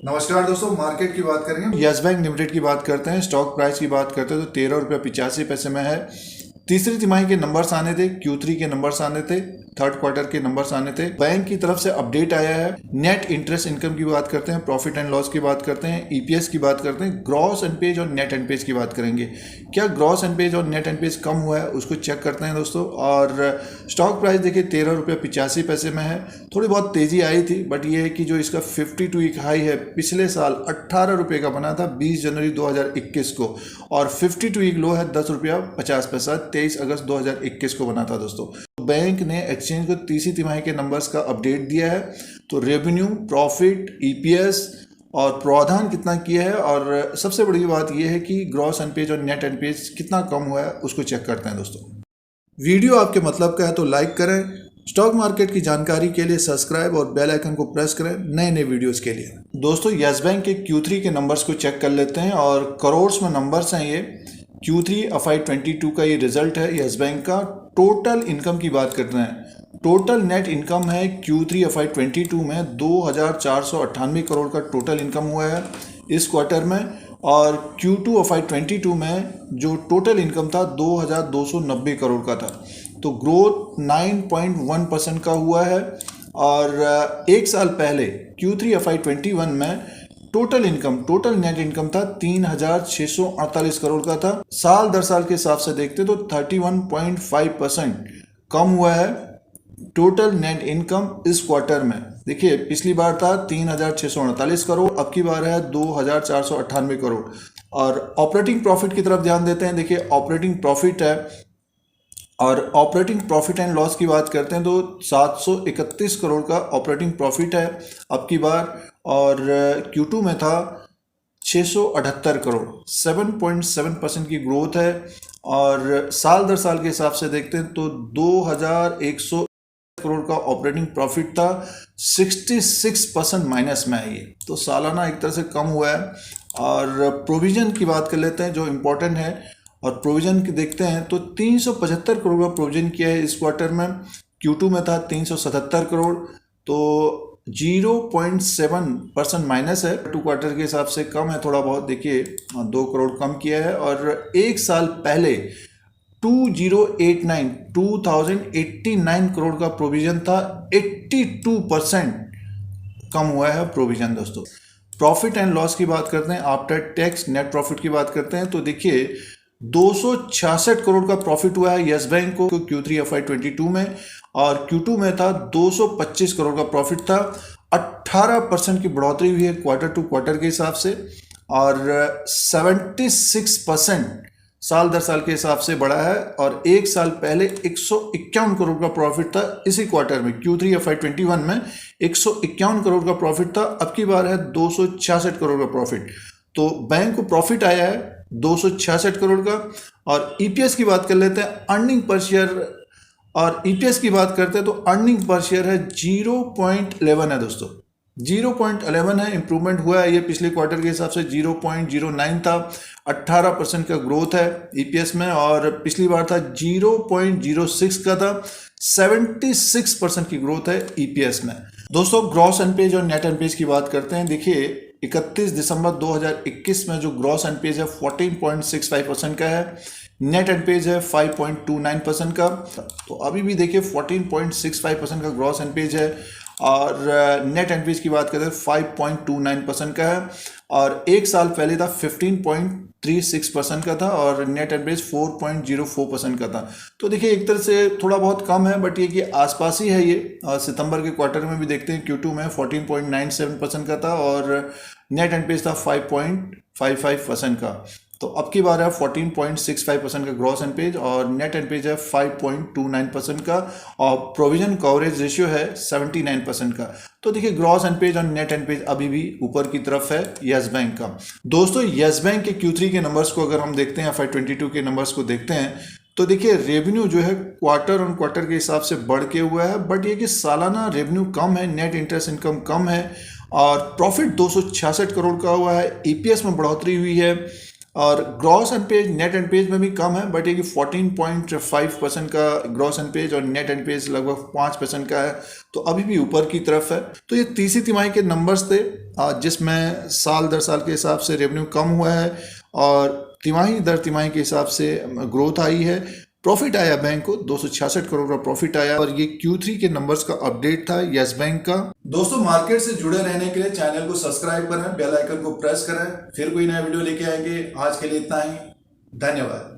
नमस्कार दोस्तों, मार्केट की बात करेंगे। यस बैंक लिमिटेड की बात करते हैं। स्टॉक प्राइस की बात करते हैं तो 13 रुपये 85 पैसे में है। तीसरी तिमाही के नंबर्स आने थे, Q3 के नंबर्स आने थे, थर्ड क्वार्टर के नंबर्स आने थे। बैंक की तरफ से अपडेट आया है। नेट इंटरेस्ट इनकम की बात करते हैं, प्रॉफिट एंड लॉस की बात करते हैं, ईपीएस की बात करते हैं, ग्रॉस एनपेज और नेट एनपेज की बात करेंगे। क्या ग्रॉस एनपेज और नेट एनपेज कम हुआ है उसको चेक करते हैं दोस्तों। और स्टॉक प्राइस देखिए 13 रुपये 85 पैसे में है। थोड़ी बहुत तेजी आई थी, बट ये है कि जो इसका 52 वीक हाई है पिछले साल 18 रुपये का बना था 20 जनवरी 2021 को, और 52 वीक लो है 10 रुपया 50 पैसा 23 अगस्त 2021 को बना था दोस्तों। बैंक ने एक्सचेंज को तीसरी तिमाही के नंबर्स का अपडेट दिया है। तो रेवेन्यू, प्रॉफिट, ईपीएस और प्रावधान कितना किया है, और सबसे बड़ी बात यह है कि ग्रॉस एनपेज और नेट एनपेज कितना कम हुआ है उसको चेक करते हैं दोस्तों। वीडियो आपके मतलब का है तो लाइक करें। स्टॉक मार्केट की जानकारी के लिए सब्सक्राइब और बेल आइकन को प्रेस करें नए नए वीडियोस के लिए। दोस्तों यस बैंक के Q3 के नंबर्स को चेक कर लेते हैं, और करोड़्स में नंबर्स हैं ये। Q3 FY22 का ये रिजल्ट है यस बैंक का। टोटल इनकम की बात करते हैं। टोटल नेट इनकम है Q3 FY22 में 2498 करोड़ का टोटल इनकम हुआ है इस क्वार्टर में। और Q2 FY22 में जो टोटल इनकम था 2290 करोड़ का था। तो ग्रोथ 9.1% का हुआ है। और एक साल पहले Q3 FY21 में टोटल नेट इनकम था 3648 करोड़ का था। साल दर साल के हिसाब से देखते तो 31.5% कम हुआ है टोटल नेट इनकम इस क्वार्टर में। देखिए पिछली बार था 3648 करोड़, अब की बार है 2498 करोड़। और ऑपरेटिंग प्रॉफिट की तरफ ध्यान देते हैं। देखिए ऑपरेटिंग प्रॉफिट है, और ऑपरेटिंग प्रॉफिट एंड लॉस की बात करते हैं तो 731 करोड़ का ऑपरेटिंग प्रॉफिट है अब की बार। और Q2 में था 678 करोड़, 7.7% की ग्रोथ है। और साल दर साल के हिसाब से देखते हैं तो 2100 करोड़ का ऑपरेटिंग प्रॉफिट था, 66% माइनस में है ये। तो सालाना एक तरह से कम हुआ है। और प्रोविजन की बात कर लेते हैं जो इम्पोर्टेंट है, और प्रोविजन की देखते हैं तो 375 करोड़ का प्रोविजन किया है इस क्वार्टर में। Q2 में था 377 करोड़, तो 0.7% माइनस है। टू क्वार्टर के हिसाब से कम है थोड़ा बहुत। देखिए 2 करोड़ कम किया है। और एक साल पहले 2089 करोड़ का प्रोविजन था, 82% कम हुआ है प्रोविजन दोस्तों। प्रॉफिट एंड लॉस की बात करते हैं, आफ्टर टैक्स नेट प्रॉफिट की बात करते हैं तो देखिए 266 करोड़ का प्रॉफिट हुआ है यस बैंक को Q3 FY22 में। और Q2 में था 225 करोड़ का प्रॉफिट था। 18% की बढ़ोतरी हुई है क्वार्टर टू क्वार्टर के हिसाब से। और 76% साल दर साल के हिसाब से बढ़ा है। और एक साल पहले 151 करोड़ का प्रॉफिट था इसी क्वार्टर में, Q3 FY21 में 151 करोड़ का प्रॉफिट था। अब की बार है 266 करोड़ का प्रॉफिट। तो बैंक को प्रॉफिट आया है 266 करोड़ का। और ईपीएस की बात कर लेते हैं, अर्निंग पर शेयर। और ईपीएस की बात करते हैं तो अर्निंग पर शेयर है 0.11 है दोस्तों, 0.11 है। इंप्रूवमेंट हुआ है ये पिछले क्वार्टर के हिसाब से, 0.09 था। 18% का ग्रोथ है ईपीएस में। और पिछली बार था 0.06 का था, 76% की ग्रोथ है ईपीएस में दोस्तों। ग्रॉस एनपेज और नेट एनपेज की बात करते हैं। देखिए 31 दिसंबर 2021 में जो ग्रॉस एनपेज है 14.65% का है, नेट एनपेज है 5.29% का। तो अभी भी देखिए 14.65% का ग्रॉस एनपेज है। और नेट एनपेज की बात करें 5.29% का है। और एक साल पहले था 15.36% का था, और नेट एनपेज 4.04% का था। तो देखिए एक तरह से थोड़ा बहुत कम है, बट ये कि आसपास ही है ये। सितंबर के क्वार्टर में भी देखते हैं Q2 में 14.97% का था, और नेट एनपेज था 5.55% का। तो अब की बार है 14.65% का ग्रॉस एनपेज, और नेट एनपेज है 5.29% का, और प्रोविजन कवरेज रेशियो है 79% का। तो देखिए ग्रॉस एनपेज और नेट एनपेज अभी भी ऊपर की तरफ है यस बैंक का दोस्तों। यस बैंक के Q3 के नंबर्स को अगर हम देखते हैं, FY22 के नंबर्स को देखते हैं तो देखिए रेवेन्यू जो है क्वार्टर ऑन क्वार्टर के हिसाब से बढ़ के हुआ है, बट ये कि सालाना रेवेन्यू कम है, नेट इंटरेस्ट इनकम कम है। और प्रॉफिट 266 करोड़ का हुआ है, ईपीएस में बढ़ोतरी हुई है। और ग्रॉस एनपेज नेट एनपेज में भी कम है, बट ये कि 14.5% का ग्रॉस एनपेज और नेट एनपेज लगभग 5% का है। तो अभी भी ऊपर की तरफ है। तो ये तीसरी तिमाही के नंबर्स थे। जिसमें साल दर साल के हिसाब से रेवेन्यू कम हुआ है और तिमाही दर तिमाही के हिसाब से ग्रोथ आई है। प्रॉफिट आया बैंक को 266 करोड़ का प्रॉफिट आया और ये Q3 के नंबर्स का अपडेट था यस बैंक का। दोस्तों, मार्केट से जुड़े रहने के लिए चैनल को सब्सक्राइब करें, बेल आइकन को प्रेस करें, फिर कोई नया वीडियो लेके आएंगे। आज के लिए इतना ही, धन्यवाद।